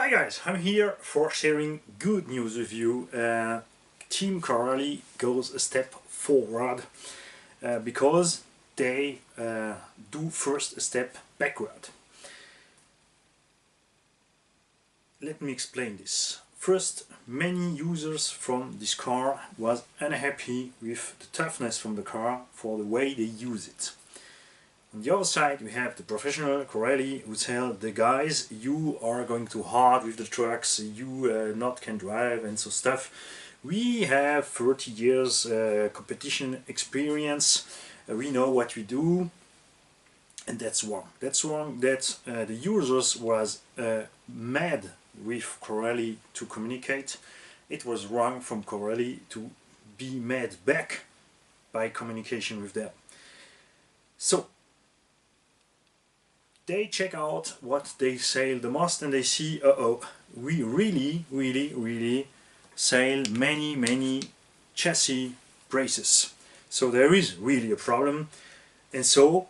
Hi guys, I'm here for sharing good news with you. Team Corelli goes a step forward because they do first a step backward. Let me explain this. First, many users from this car was unhappy with the toughness from the car for the way they use it. On the other side we have the professional Corelli who tell the guys, you are going too hard with the trucks, you not can drive and so stuff. We have 30 years competition experience, we know what we do, and that's wrong. That's wrong that the users was mad with Corelli to communicate. It was wrong from Corelli to be mad back by communication with them. So they check out what they sell the most and they see, we really sell many chassis braces. So there is really a problem, and so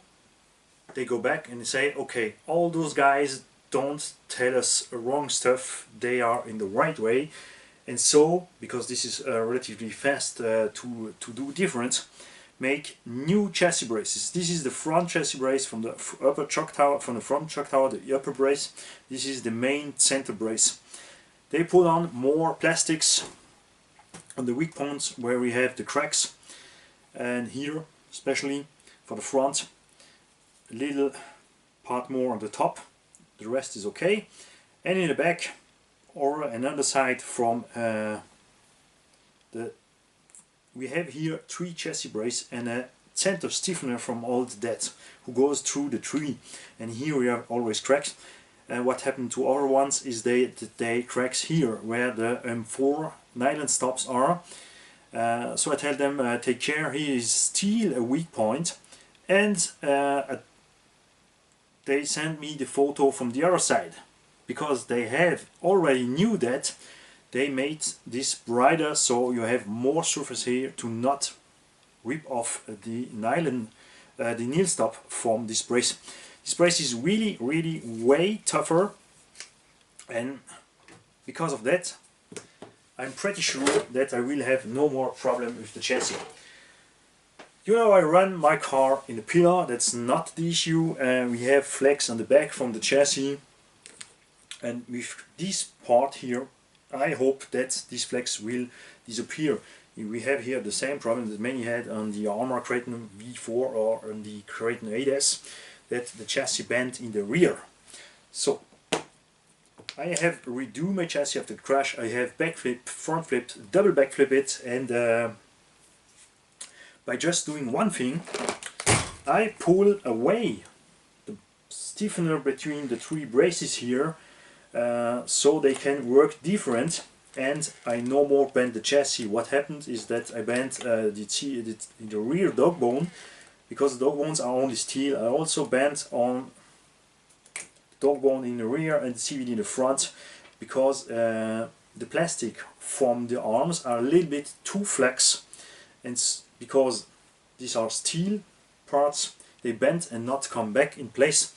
they go back and say, okay, all those guys don't tell us wrong stuff, they are in the right way. And so, because this is relatively fast to do different, make new chassis braces. This is the front chassis brace from the upper shock tower, from the front shock tower, the upper brace. This is the main center brace. They put on more plastics on the weak points where we have the cracks, and here especially for the front, a little part more on the top, the rest is okay, and in the back or another side from we have here 3 chassis brace and a center stiffener from all that who goes through the tree, and here we have always cracks. And what happened to other ones is they cracks here where the M4 nylon stops are. So I tell them, take care, here is still a weak point, and they send me the photo from the other side, because they have already knew that. They made this brighter, so you have more surface here to not rip off the nylon, the nail stop from this brace. This brace is really way tougher, and because of that I'm pretty sure that I will have no more problem with the chassis. You know, I run my car in a pillar, that's not the issue, and we have flex on the back from the chassis, and with this part here I hope that this flex will disappear. We have here the same problem that many had on the Armor Kraton V4 or on the Kraton 8S, that the chassis bent in the rear. So I have redo my chassis after the crash. I have backflip, front flipped, double backflip it, and by just doing one thing, I pull away the stiffener between the 3 braces here, so they can work different, and I no more bend the chassis. What happened is that I bent the rear dog bone, because the dog bones are only steel. I also bent on the dog bone in the rear and the CVD in the front, because the plastic from the arms are a little bit too flex, and because these are steel parts, they bend and not come back in place.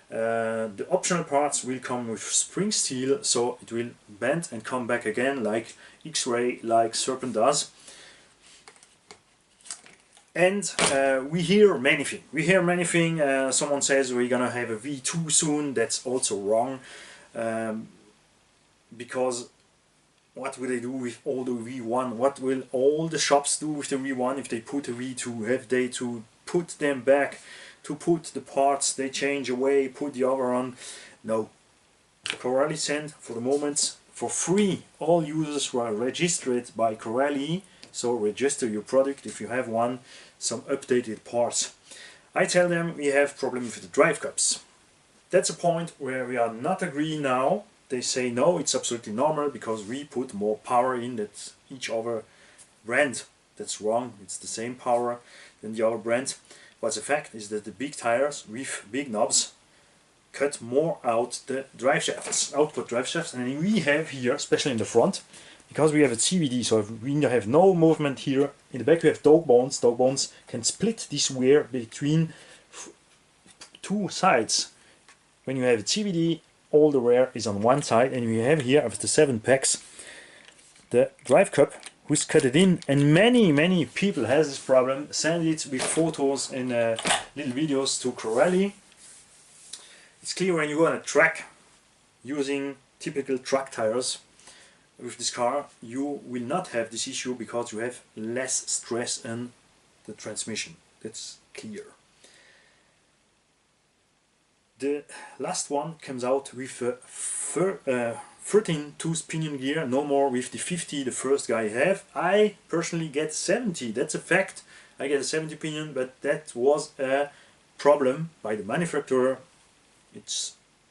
The optional parts will come with spring steel, so it will bend and come back again like X-ray, like Serpent does. And we hear many things. Someone says we're gonna have a V2 soon. That's also wrong, because what will they do with all the V1? What will all the shops do with the V1 if they put a V2? Have they to put them back, to put the parts they change away, put the other on? No. Corelli sent for the moment for free all users who are registered by Corelli, so register your product if you have one, some updated parts. I tell them we have problem with the drive cups. That's a point where we are not agreeing now. They say no, it's absolutely normal because we put more power in than each other brand. That's wrong, it's the same power than the other brand. What's a fact is that the big tires with big knobs cut more out the drive shafts, output drive shafts, and we have here, especially in the front, because we have a CVD, so we have no movement here. In the back we have dog bones. Dog bones can split this wear between 2 sides. When you have a CVD, all the wear is on one side, and we have here of the 7 packs the drive cup who's cut it in, and many people has this problem. Send it with photos and little videos to Corelli. It's clear when you go on a track using typical track tires with this car, you will not have this issue because you have less stress in the transmission. That's clear. The last one comes out with a 13 tooth pinion gear, no more with the 50 the first guy have. I personally get 70, that's a fact. I get a 70 pinion, but that was a problem by the manufacturer.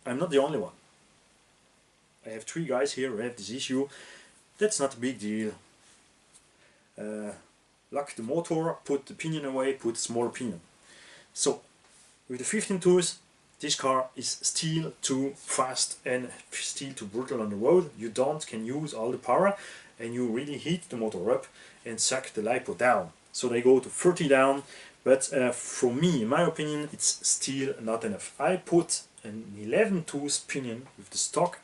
I'm not the only one. I have 3 guys here who have this issue. That's not a big deal. Lock the motor, put the pinion away, put smaller pinion. So with the 15 tooth, this car is still too fast and still too brutal on the road. You can use all the power, and you really heat the motor up and suck the lipo down. So they go to 30 down, but for me, in my opinion, it's still not enough. I put an 11 tooth pinion with the stock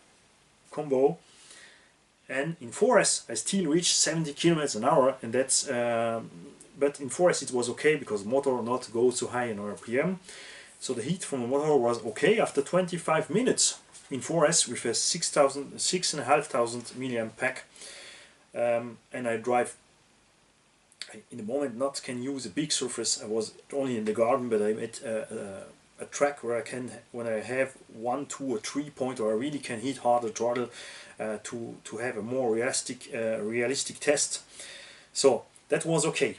combo, and in 4S I still reach 70 km an hour, and that's but in 4S it was okay because the motor not go so high in RPM. So the heat from the motor was okay after 25 minutes in 4S with a 6,500 milliamp pack, and I drive. In the moment not can use a big surface. I was only in the garden, but I made a track where I can, when I have 1, 2 or 3 point where I really can hit hard the throttle to have a more realistic test. So that was okay.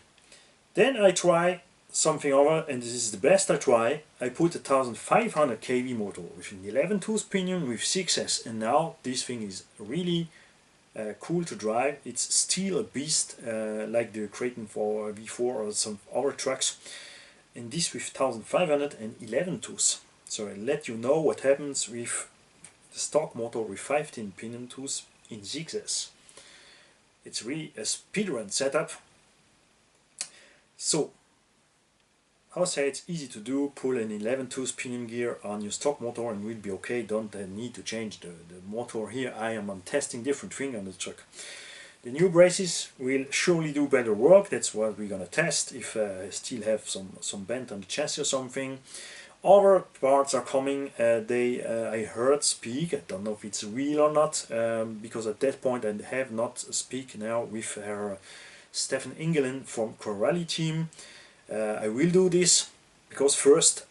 Then I try something over, and this is the best I try. I put a 1500 kV motor with an 11 tooth pinion with 6S, and now this thing is really cool to drive. It's still a beast, like the Kraton for V4 or some other trucks, and this with 1511 tooth. So I let you know what happens with the stock motor with 15 pinion tooth in 6S. It's really a speedrun setup. So I would say it's easy to do. Pull an 11 tooth pinion gear on your stock motor and we'll be okay. Don't need to change the motor here. I am testing different thing on the truck. The new braces will surely do better work. That's what we're gonna test. If I still have some bend on the chassis or something. Other parts are coming. I heard speak. I don't know if it's real or not, because at that point I have not speak now with Stefan Ingelen from Corelli team. I will do this because first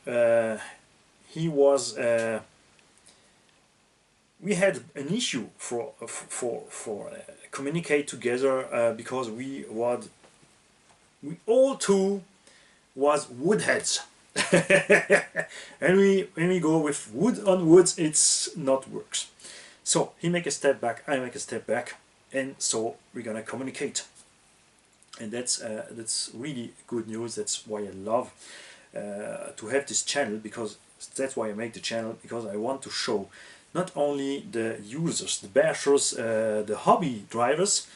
he was. We had an issue for communicate together because we all two was woodheads. And when we go with wood on woods, it's not works. So he make a step back, I make a step back, and so we're gonna communicate. And that's really good news. That's why I love to have this channel, because that's why I make the channel, because I want to show not only the users, the bashers, the hobby drivers,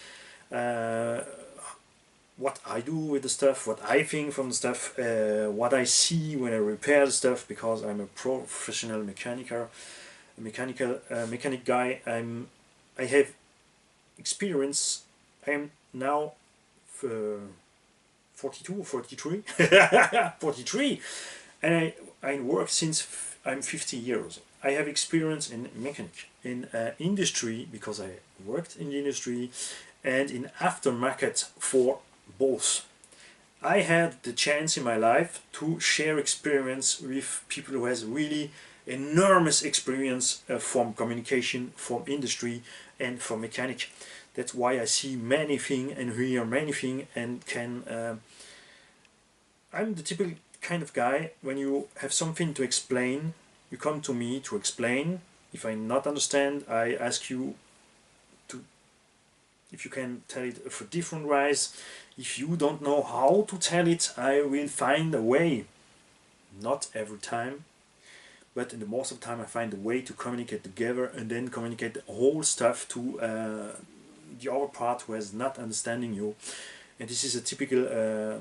what I do with the stuff, what I think from the stuff, what I see when I repair the stuff, because I'm a professional mechanic guy. I have experience. I'm now 42 or 43 43, and I work since I'm 50 years. I have experience in mechanic, in industry, because I worked in the industry, and in aftermarket for both. I had the chance in my life to share experience with people who has really enormous experience from communication, from industry, and from mechanic. That's why I see many things and hear many things, and can. I'm the typical kind of guy, when you have something to explain, you come to me to explain. If I not understand, I ask you if you can tell it for different ways. If you don't know how to tell it, I will find a way. Not every time, but in the most of the time I find a way to communicate together, and then communicate the whole stuff to the other part who is not understanding you. And this is a typical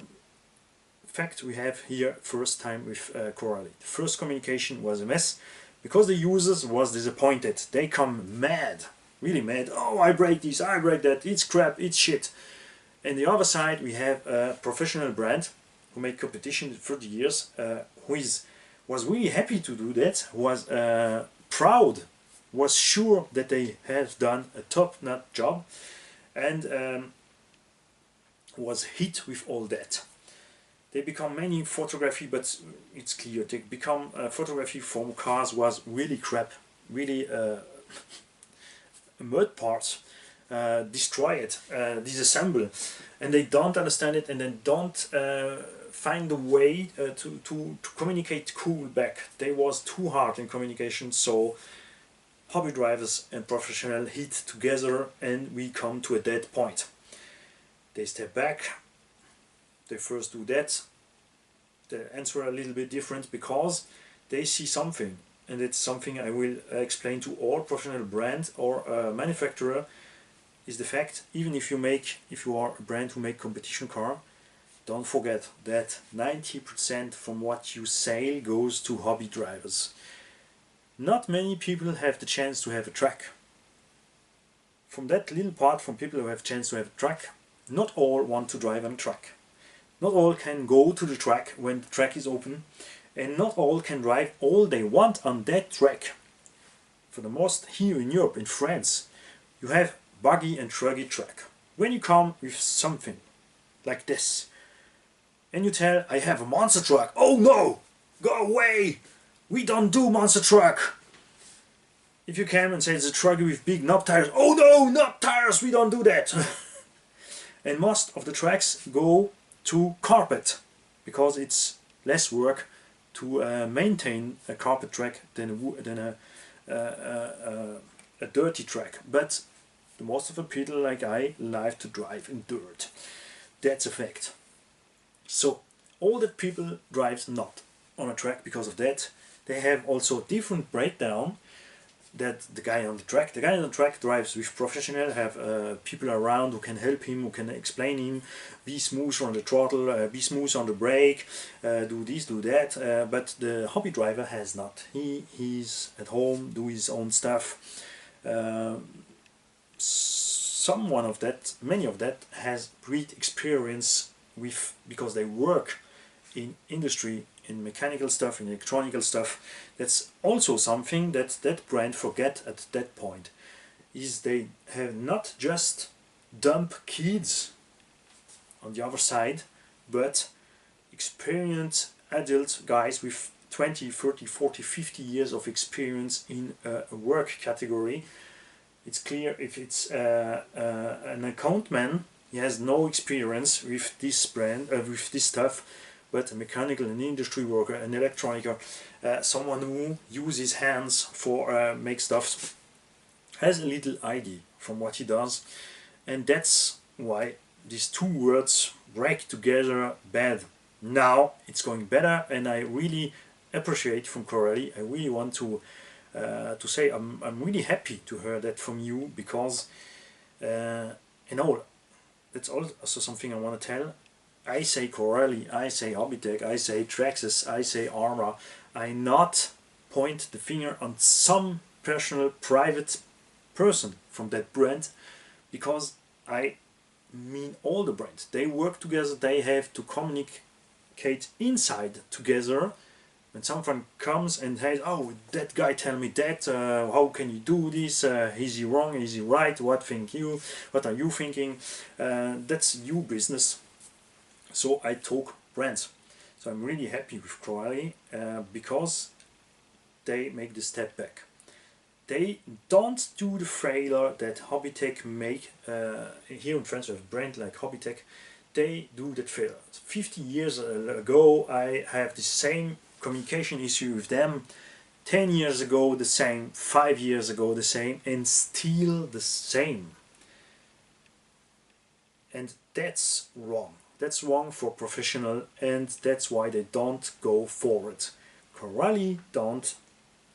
fact we have here first time with Corelli. The first communication was a mess, because the users was disappointed. They come mad, really mad. Oh, I break this, I break that, it's crap, it's shit. And the other side, we have a professional brand who made competition for 30 years, was really happy to do that, was proud, was sure that they have done a top-notch job, and was hit with all that. They become many photography, but it's clear, they become photography from cars was really crap, really mud parts, destroy it, disassemble, and they don't understand it, and then don't find a way to communicate cool back. They was too hard in communication, so hobby drivers and professional hit together and we come to a dead point. They step back, they first do that, the answer a little bit different because they see something, and it's something I will explain to all professional brand or manufacturer, is the fact, even if you are a brand who make competition car, don't forget that 90% from what you sell goes to hobby drivers. Not many people have the chance to have a track. From that little part, from people who have a chance to have a track, not all want to drive on a track. Not all can go to the track when the track is open, and not all can drive all they want on that track. For the most, here in Europe, in France, you have buggy and truggy track. When you come with something like this, and you tell, I have a monster truck, oh no, go away, we don't do monster truck. If you come and say it's a truggy with big knob tires, oh no, knob tires, we don't do that. And most of the tracks go to carpet, because it's less work to maintain a carpet track than a dirty track. But the most of the people like I like to drive in dirt. That's a fact. So all that people drives not on a track because of that. They have also different breakdown that the guy on the track. The guy on the track drives with professional, have people around who can help him, who can explain him, be smooth on the throttle, be smooth on the brake, do this, do that, but the hobby driver has not. He's at home, do his own stuff. Many of that has great experience with, because they work in industry, in mechanical stuff, in electronical stuff. That's also something that that brand forget at that point, is they have not just dump kids on the other side, but experienced adult guys with 20, 30, 40, 50 years of experience in a work category. It's clear if it's an account man, he has no experience with this brand, with this stuff, but a mechanical, an industry worker, an electronic, someone who uses his hands for make stuff, has a little idea from what he does, and that's why these two words break together bad. Now it's going better, and I really appreciate from Coralie. I really want to say I'm really happy to hear that from you, because you know, that's also something I want to tell. I say Coralie, I say Hobbytech, I say Traxxas, I say Arma. I not point the finger on some personal, private person from that brand, because I mean all the brands. They work together, they have to communicate inside together. When someone comes and says, oh, that guy tell me that, how can you do this, is he wrong, is he right, what are you thinking, that's your business. So I talk brands. So I'm really happy with Coralie, because they make the step back. They don't do the failure that Hobbytech make. Here in France, we have a brand like Hobbytech. They do that failure. 50 years ago, I have the same communication issue with them. 10 years ago, the same. 5 years ago, the same. And still the same. And that's wrong. That's wrong for professional, and that's why they don't go forward. Coralie don't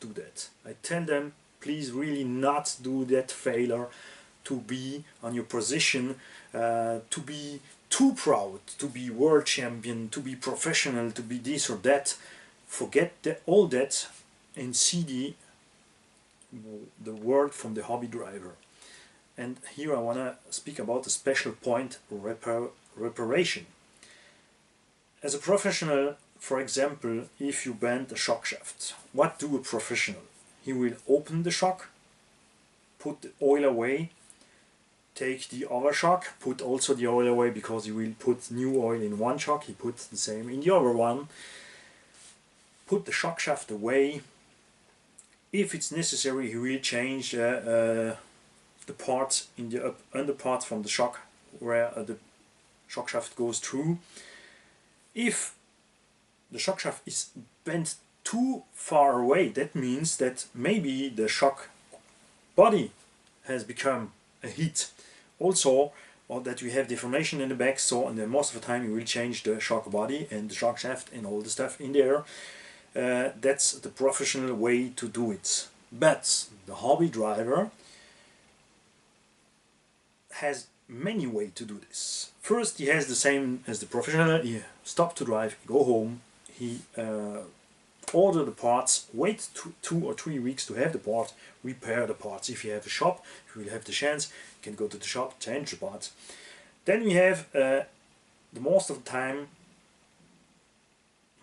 do that. I tell them, please really not do that failure to be on your position, to be too proud, to be world champion, to be professional, to be this or that. Forget all that and see the world from the hobby driver. And here I want to speak about a special point: reparation. As a professional, for example, if you bend a shock shaft, what do a professional? He will open the shock, put the oil away, take the other shock, put also the oil away, because he will put new oil in one shock, he puts the same in the other one, put the shock shaft away. If it's necessary, he will change the part in the under part from the shock where the shock shaft goes through. If the shock shaft is bent too far away, that means that maybe the shock body has become a heat also, or that we have deformation in the back, so and then most of the time you will change the shock body and the shock shaft and all the stuff in there. That's the professional way to do it. But the hobby driver has many ways to do this. First, he has the same as the professional. He stop to drive, go home, he order the parts, wait 2 or 3 weeks to have the part, repair the parts. If you have a shop, if you will have the chance, you can go to the shop, change the parts. Then we have the most of the time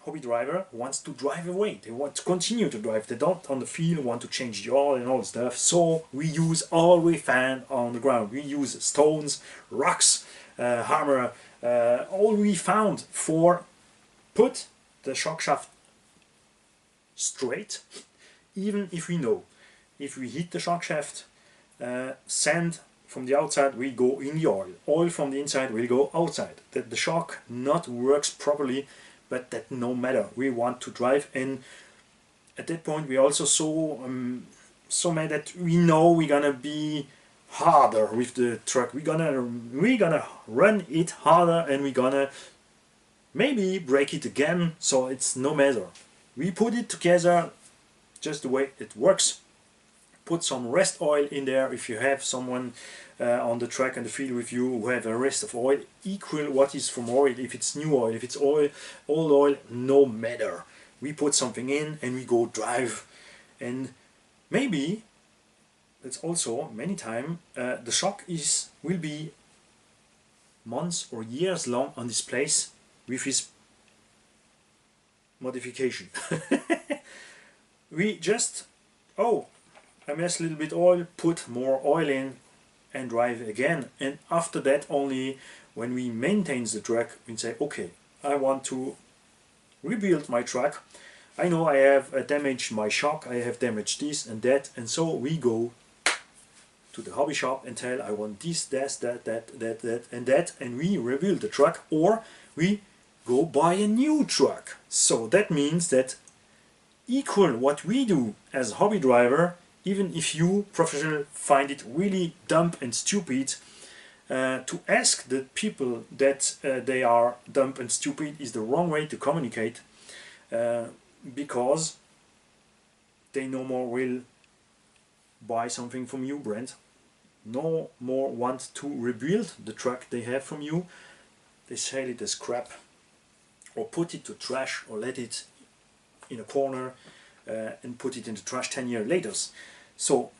hobby driver wants to drive away. They want to continue to drive. They don't on the field want to change the oil and all the stuff. So we use all we find on the ground. We use stones, rocks, hammer, all we found for put the shock shaft straight. Even if we know, if we hit the shock shaft, sand from the outside will go in the oil. Oil from the inside will go outside. That the shock not works properly, but that no matter. We want to drive, and at that point we also so mad that we know we're gonna be harder with the truck. We're gonna run it harder, and we're gonna maybe break it again. So it's no matter. We put it together just the way it works. Put some rest oil in there if you have someone on the track and the field with you who have a rest of oil. Equal what is from oil, if it's new oil, if it's oil, old oil, no matter. We put something in and we go drive. And maybe that's also many times the shock will be months or years long on this place with his modification. We just, oh, I mess a little bit oil, put more oil in and drive again. And after that, only when we maintain the truck, we say, okay, I want to rebuild my truck. I know I have damaged my shock, I have damaged this and that, and so we go to the hobby shop and tell I want this, that, and we rebuild the truck, or we go buy a new truck. So that means that equal what we do as a hobby driver, even if you professional find it really dumb and stupid, to ask the people that they are dumb and stupid is the wrong way to communicate, because they no more will buy something from you, brand. No more want to rebuild the truck they have from you. They sell it as crap, or put it to trash, or let it in a corner and put it in the trash 10 years later. So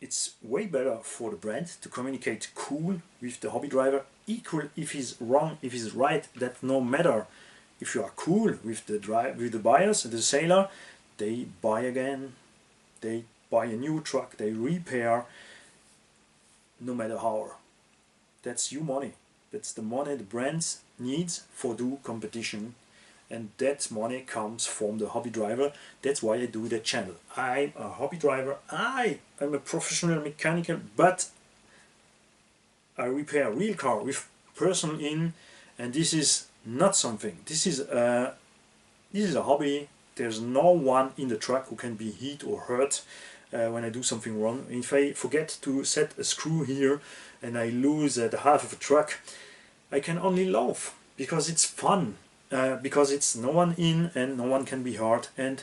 it's way better for the brand to communicate cool with the hobby driver, equal if he's wrong, if he's right, that no matter. If you are cool with the buyers, the seller, they buy again, they buy a new truck, they repair, no matter how. That's your money. That's the money the brands needs for do competition, and that money comes from the hobby driver. That's why I do that channel. I'm a hobby driver, I am a professional mechanical, but I repair real car with person in, and this is not something. This is a hobby. There's no one in the truck who can be hit or hurt when I do something wrong. If I forget to set a screw here and I lose the half of a truck, I can only laugh because it's fun, because it's no one in and no one can be hurt. And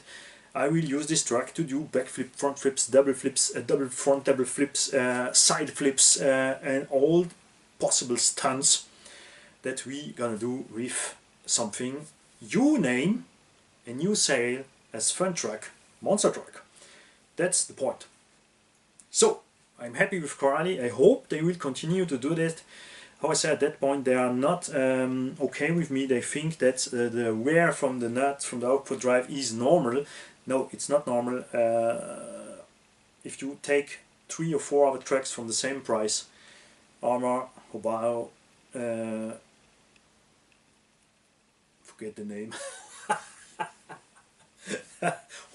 I will use this truck to do backflip, front flips, double flips, double front double flips, side flips, and all possible stunts that we gonna do with something you name and you sell as fun truck, monster truck. That's the point. So I'm happy with Coralie. I hope they will continue to do that. How I said, at that point they are not okay with me. They think that the wear from the nut, from the output drive is normal. No, it's not normal. If you take 3 or 4 other tracks from the same price, Armour, Hobao, forget the name,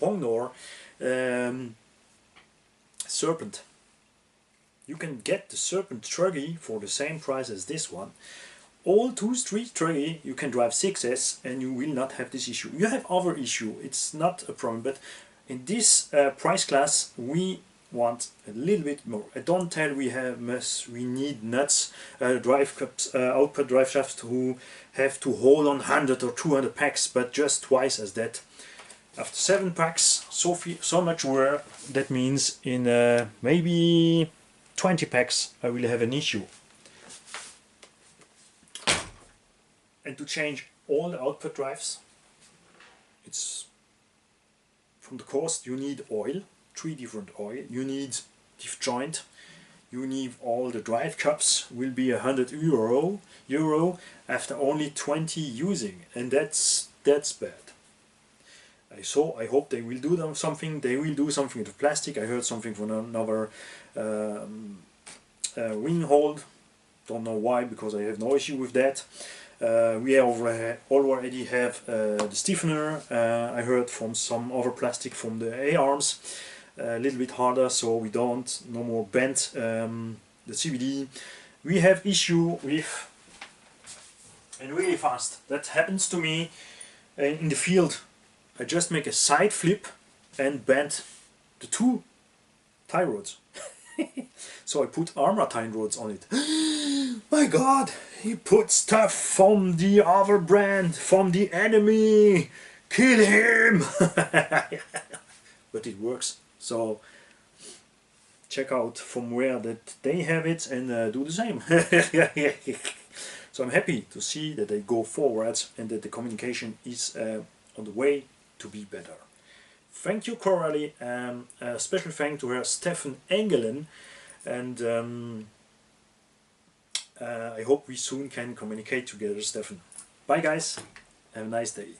Hongnor, Serpent. You can get the Serpent truggy for the same price as this one. All 2 street truggy, you can drive 6S and you will not have this issue. You have other issue, it's not a problem, but in this price class we want a little bit more. I don't tell we need nuts, drive cups, output drive shafts who have to hold on 100 or 200 packs, but just twice as that. After 7 packs, so much wear, that means in maybe 20 packs I will have an issue. And to change all the output drives, it's from the cost. You need oil, 3 different oil, you need diff joint, you need all the drive cups, will be €100 after only 20 using, and that's bad. So I hope they will do something. They will do something with plastic. I heard something from another wing hold. Don't know why, because I have no issue with that. We already have the stiffener. I heard from some other plastic from the A-arms, a little bit harder, so we no more bent the CVD. We have issue with, and really fast, that happens to me in the field. I just make a side flip and bend the 2 tie rods. So I put Armour tie rods on it. My God, he put stuff from the other brand, from the enemy. Kill him! But it works. So check out from where that they have it and do the same. So I'm happy to see that they go forward and that the communication is on the way to be better. Thank you, Coralie. A special thank to her, Stefan Engelen, and I hope we soon can communicate together, Stefan. Bye guys, have a nice day.